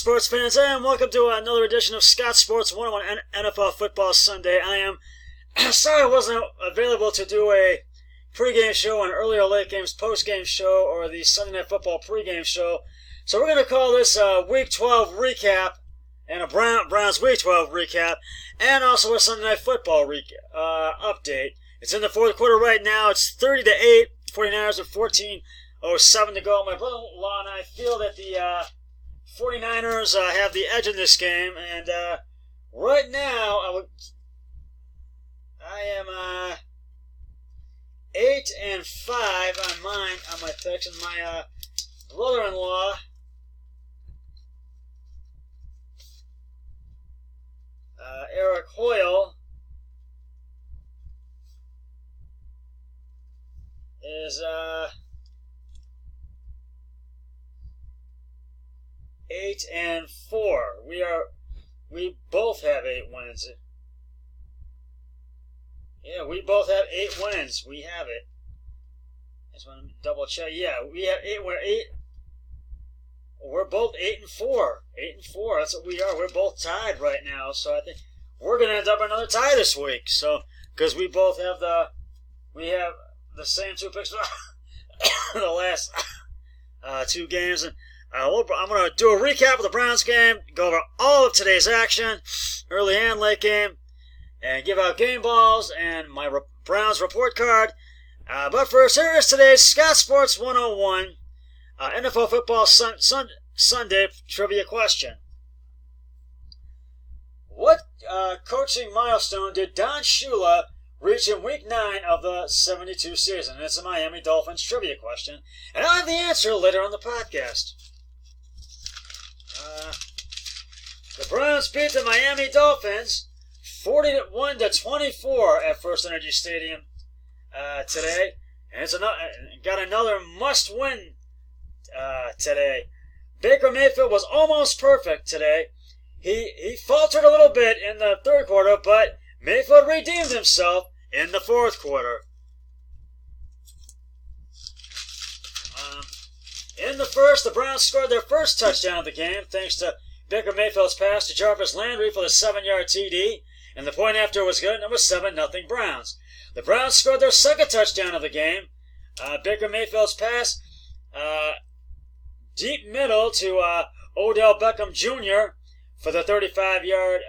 sports fans, and welcome to another edition of Scott Sports 101 NFL Football Sunday. I am sorry I wasn't available to do a pregame show, an early or late games postgame show, or the Sunday Night Football pregame show. So we're going to call this a Week 12 recap, and a Browns Week 12 recap, and also a Sunday Night Football update. It's in the fourth quarter right now. It's 30-8, 49ers with 14:07 to go. My brother-in-law and I feel that the 49ers have the edge in this game, and right now I am 8-5 on my picks, and my brother-in-law Eric Hoyle is 8-4. We both have 8 wins. Yeah, we both have 8 wins. We have it. I just want to double check. Yeah, we have 8. We're both 8-4. 8-4. That's what we are. We're both tied right now. So I think we're gonna end up another tie this week. So because we both have the same 2 picks for the last 2 games, and I'm going to do a recap of the Browns game, go over all of today's action, early and late game, and give out game balls and my Browns report card. But first, here is today's Scott Sports 101 NFL Football Sunday trivia question. What coaching milestone did Don Shula reach in Week 9 of the 72 season? It's a Miami Dolphins trivia question, and I'll have the answer later on the podcast. The Browns beat the Miami Dolphins 41-24 at First Energy Stadium today, and it's got another must-win today. Baker Mayfield was almost perfect today. He faltered a little bit in the third quarter, but Mayfield redeemed himself in the fourth quarter. In the first, the Browns scored their first touchdown of the game thanks to Baker Mayfield's pass to Jarvis Landry for the 7-yard TD, and the point after was good, and it was 7-0 Browns. The Browns scored their second touchdown of the game. Baker Mayfield's pass deep middle to Odell Beckham Jr. for the 35-yard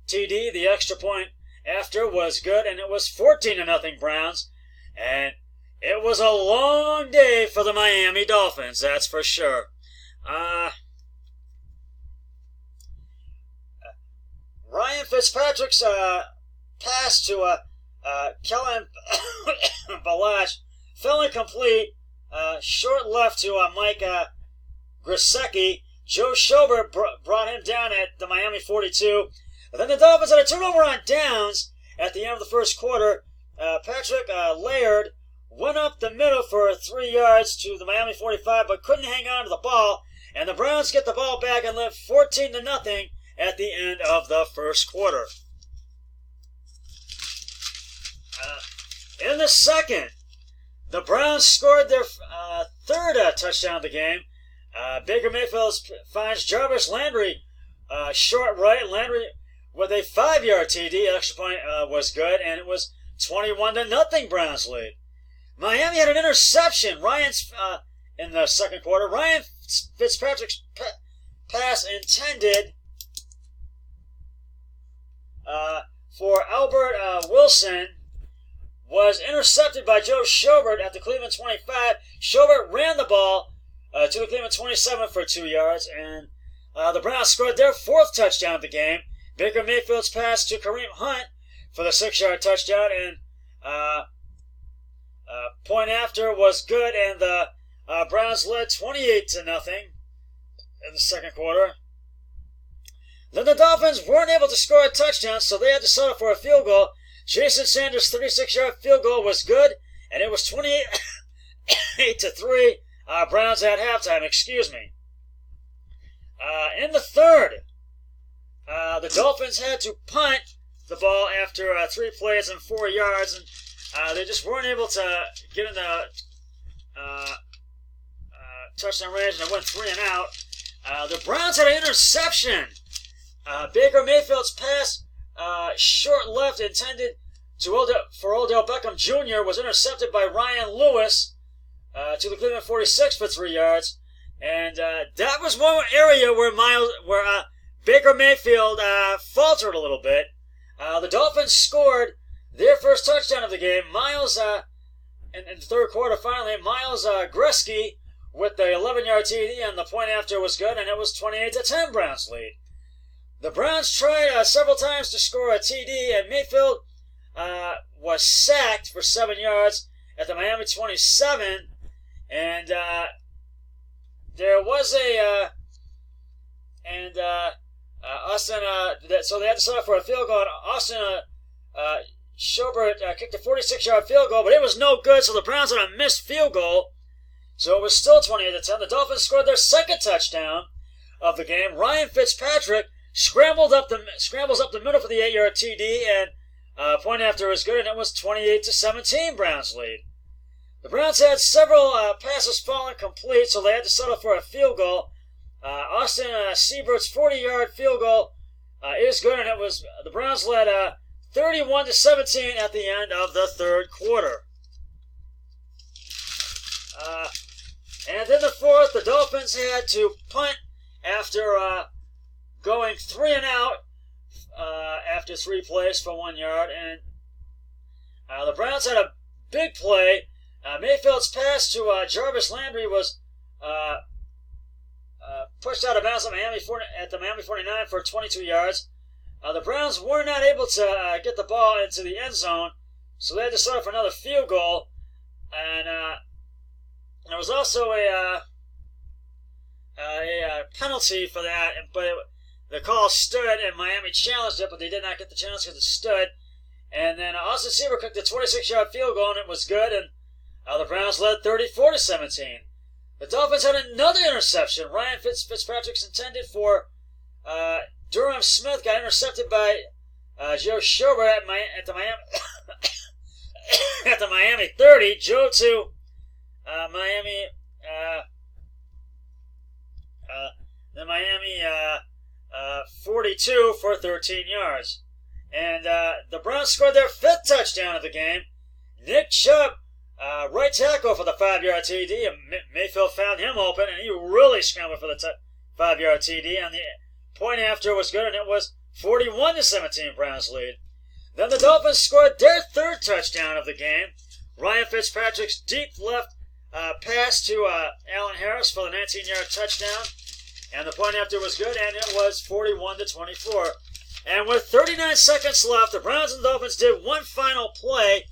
TD. The extra point after was good, and it was 14-0 Browns. And it was a long day for the Miami Dolphins, that's for sure. Ryan Fitzpatrick's pass to Kellen Balazs fell incomplete. Short left to Mike Gesicki. Joe Schobert brought him down at the Miami 42. And then the Dolphins had a turnover on downs at the end of the first quarter. Patrick Laird went up the middle for 3 yards to the Miami 45, but couldn't hang on to the ball. And the Browns get the ball back and led 14-0 at the end of the first quarter. In the second, the Browns scored their third touchdown of the game. Baker Mayfield finds Jarvis Landry short right. Landry with a 5-yard TD. Extra point was good, and it was 21-0 Browns lead. Miami had an interception. In the second quarter, Ryan Fitzpatrick's pass intended for Albert Wilson was intercepted by Joe Schobert at the Cleveland 25. Schobert ran the ball to the Cleveland 27 for 2 yards, and the Browns scored their fourth touchdown of the game. Baker Mayfield's pass to Kareem Hunt for the 6-yard touchdown, and point after was good, and the Browns led 28-0 in the second quarter. Then the Dolphins weren't able to score a touchdown, so they had to settle for a field goal. Jason Sanders' 36-yard field goal was good, and it was 28-3. Browns at halftime, in the third, the Dolphins had to punt the ball after 3 plays and 4 yards, and they just weren't able to get in the touchdown range, and it went 3 and out. The Browns had an interception. Baker Mayfield's pass, short left intended for Odell Beckham Jr. was intercepted by Ryan Lewis to the Cleveland 46 for 3 yards. And that was one area where Baker Mayfield faltered a little bit. The Dolphins scored their first touchdown of the game. In the third quarter, finally, Miles Gresky with the 11-yard TD, and the point after was good, and it was 28-10 Browns lead. The Browns tried several times to score a TD, and Mayfield was sacked for 7 yards at the Miami 27, and there was Austin, so they had to set up for a field goal, and Austin Schobert kicked a 46-yard field goal, but it was no good, so the Browns had a missed field goal, so it was still 28-10. The Dolphins scored their second touchdown of the game. Ryan Fitzpatrick scrambles up the middle for the 8-yard TD, and point after was good, and it was 28-17 Browns lead. The Browns had several passes fall incomplete, so they had to settle for a field goal. Austin Siebert's 40-yard field goal is good, and the Browns led 31-17 at the end of the third quarter. And in the fourth, the Dolphins had to punt after going 3 and out after 3 plays for 1 yard, and the Browns had a big play. Mayfield's pass to Jarvis Landry was pushed out of bounds at the Miami 49 for 22 yards. The Browns were not able to get the ball into the end zone, so they had to set up for another field goal. And there was also a penalty for that, but the call stood, and Miami challenged it, but they did not get the challenge because it stood. And then Austin Seaver kicked a 26-yard field goal, and it was good, and the Browns led 34-17. The Dolphins had another interception. Ryan Fitzpatrick's intended for Durham Smith got intercepted by Joe Schobert at the Miami at the Miami 30. Joe to Miami the Miami 42 for 13 yards. And the Browns scored their 5th touchdown of the game. Nick Chubb, right tackle for the 5-yard TD, and Mayfield found him open, and he really scrambled for the 5-yard TD, and the point after was good, and it was 41-17 Browns lead. Then the Dolphins scored their 3rd touchdown of the game. Ryan Fitzpatrick's deep left pass to Allen Harris for the 19-yard touchdown, and the point after was good, and it was 41-24. And with 39 seconds left, the Browns and Dolphins did one final play.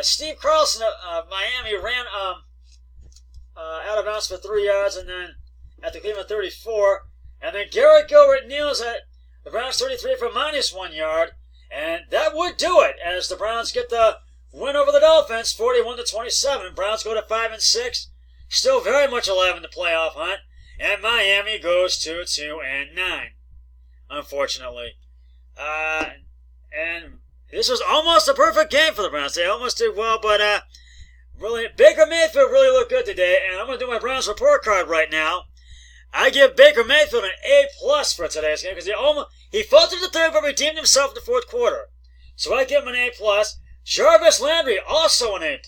Steve Carlson of Miami ran out of bounds for 3 yards, and then at the Cleveland 34. And then Garrett Gilbert kneels at the Browns 33 for -1 yard. And that would do it as the Browns get the win over the Dolphins, 41-27. Browns go to 5-6, still very much alive in the playoff hunt. And Miami goes to 2-9, unfortunately. And this was almost a perfect game for the Browns. They almost did well, but really, Baker Mayfield really looked good today. And I'm going to do my Browns report card right now. I give Baker Mayfield an A+ for today's game because he faltered the third but redeemed himself in the fourth quarter. So I give him an A+. Jarvis Landry, also an A+.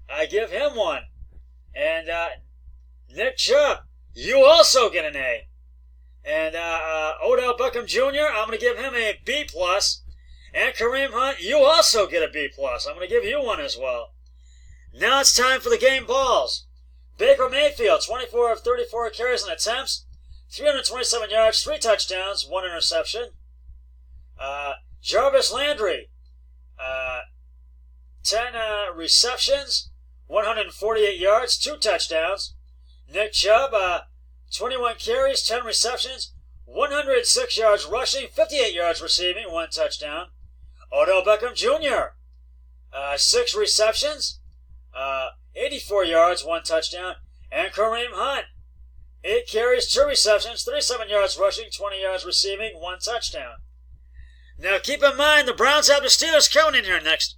I give him one. And Nick Chubb, you also get an A. And Odell Beckham Jr., I'm going to give him a B+. And Kareem Hunt, you also get a B+. I'm going to give you one as well. Now it's time for the game balls. Baker Mayfield, 24 of 34 carries and attempts, 327 yards, 3 touchdowns, 1 interception. Jarvis Landry, 10 receptions, 148 yards, 2 touchdowns. Nick Chubb, 21 carries, 10 receptions, 106 yards rushing, 58 yards receiving, 1 touchdown. Odell Beckham Jr., 6 receptions, 84 yards, 1 touchdown. And Kareem Hunt, 8 carries, 2 receptions, 37 yards rushing, 20 yards receiving, 1 touchdown. Now keep in mind the Browns have the Steelers coming in here next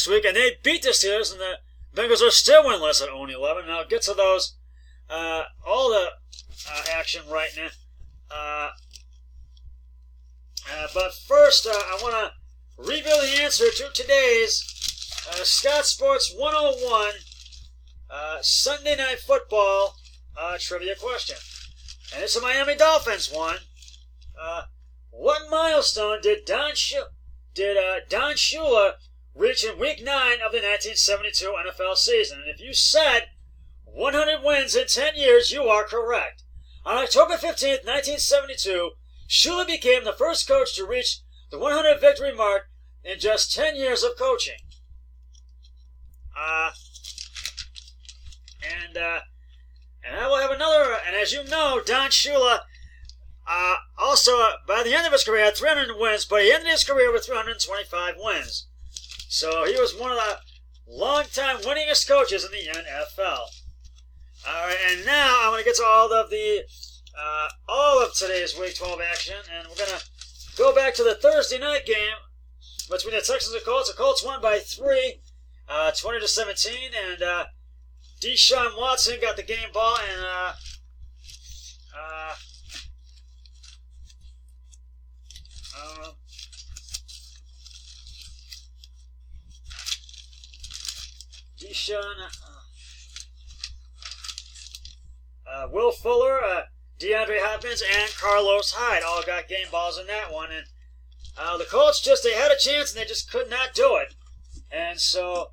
week, and they beat the Steelers, and the Bengals are still winless at 0-11. Now I'll get to those, all the action right now. But first, I want to reveal the answer to today's Scott Sports 101 Sunday Night Football trivia question. And it's a Miami Dolphins one. What milestone did Don Shula reach in Week 9 of the 1972 NFL season? And if you said 100 wins in 10 years, you are correct. On October 15th, 1972, Shula became the first coach to reach the 100 victory mark in just 10 years of coaching. And I will have another, and as you know, Don Shula also, by the end of his career, had 300 wins, but he ended his career with 325 wins. So he was one of the long-time winningest coaches in the NFL. All right, and now I'm going to get to all of today's Week 12 action, and we're going to go back to the Thursday night game between the Texans and Colts. The Colts won by 3, 20-17, and Deshaun Watson got the game ball, and Will Fuller, DeAndre Hopkins, and Carlos Hyde all got game balls in that one. And the Colts they had a chance and they just could not do it. And so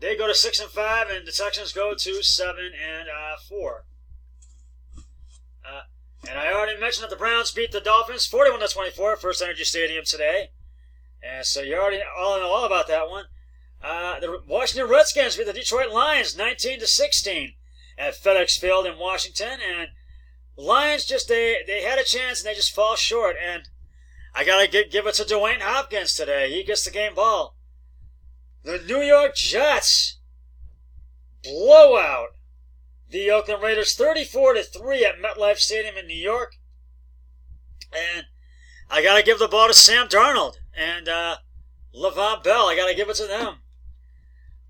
they go to 6-5, and the Texans go to 7-4. And I already mentioned that the Browns beat the Dolphins 41-24 at First Energy Stadium today. And so you already all know all about that one. The Washington Redskins beat the Detroit Lions 19-16 at FedEx Field in Washington. And the Lions they had a chance and they just fall short. And I gotta give it to Dwayne Hopkins today. He gets the game ball. The New York Jets blow out the Oakland Raiders 34-3 at MetLife Stadium in New York. And I got to give the ball to Sam Darnold and Le'Veon Bell. I got to give it to them.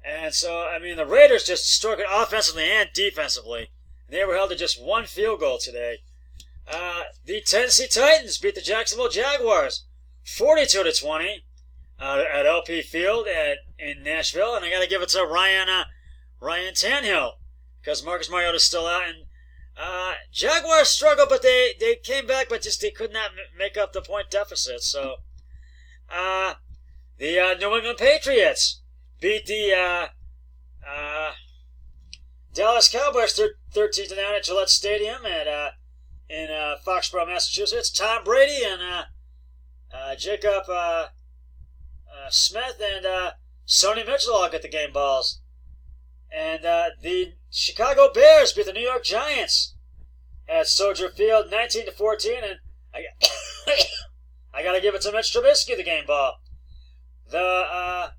And so, I mean, the Raiders just struck it offensively and defensively. They were held to just one field goal today. The Tennessee Titans beat the Jacksonville Jaguars 42-20 at LP Field in Nashville. And I got to give it to Ryan Tannehill, because Marcus Mariota is still out. And Jaguars struggled, but they came back, but they could not make up the point deficit. So the New England Patriots beat the Dallas Cowboys 13-9 at Gillette Stadium in Foxborough, Massachusetts. Tom Brady and Jacob Smith and Sony Mitchell all get the game balls. And the Chicago Bears beat the New York Giants at Soldier Field 19-14, and I got to give it to Mitch Trubisky, the game ball. The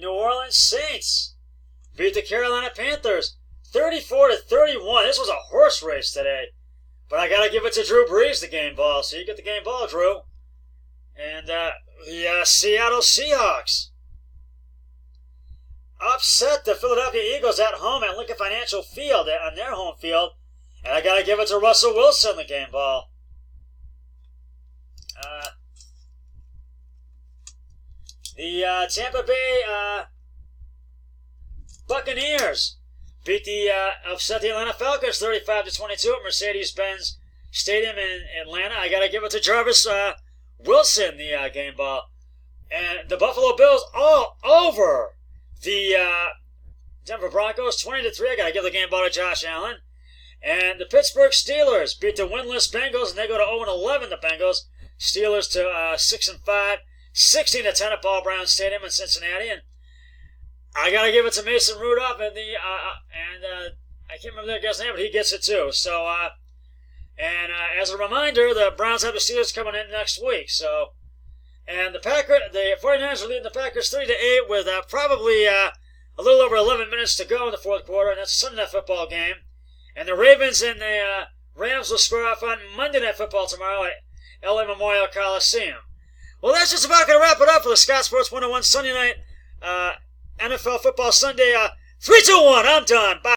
New Orleans Saints beat the Carolina Panthers 34-31. This was a horse race today, but I got to give it to Drew Brees, the game ball. So you get the game ball, Drew. And the Seattle Seahawks upset the Philadelphia Eagles at home at Lincoln Financial Field on their home field. And I got to give it to Russell Wilson, the game ball. The Tampa Bay Buccaneers upset the Atlanta Falcons 35-22 at Mercedes-Benz Stadium in Atlanta. I got to give it to Jarvis Wilson, the game ball. And the Buffalo Bills all over the Denver Broncos 20-3. I got to give the game ball to Josh Allen. And the Pittsburgh Steelers beat the winless Bengals, and they go to 0-11, the Bengals. Steelers to 6-5, 16-10 at Paul Brown Stadium in Cincinnati. And I got to give it to Mason Rudolph and I can't remember that guy's name, but he gets it too. So, as a reminder, the Browns have the Steelers coming in next week. So, and the 49ers are leading the Packers 3-8 with probably a little over 11 minutes to go in the fourth quarter, and that's a Sunday Night Football game. And the Ravens and the Rams will square off on Monday Night Football tomorrow at LA Memorial Coliseum. Well, that's just about going to wrap it up for the Scott Sports 101 Sunday Night NFL Football Sunday. 3, 2, 1. I'm done. Bye.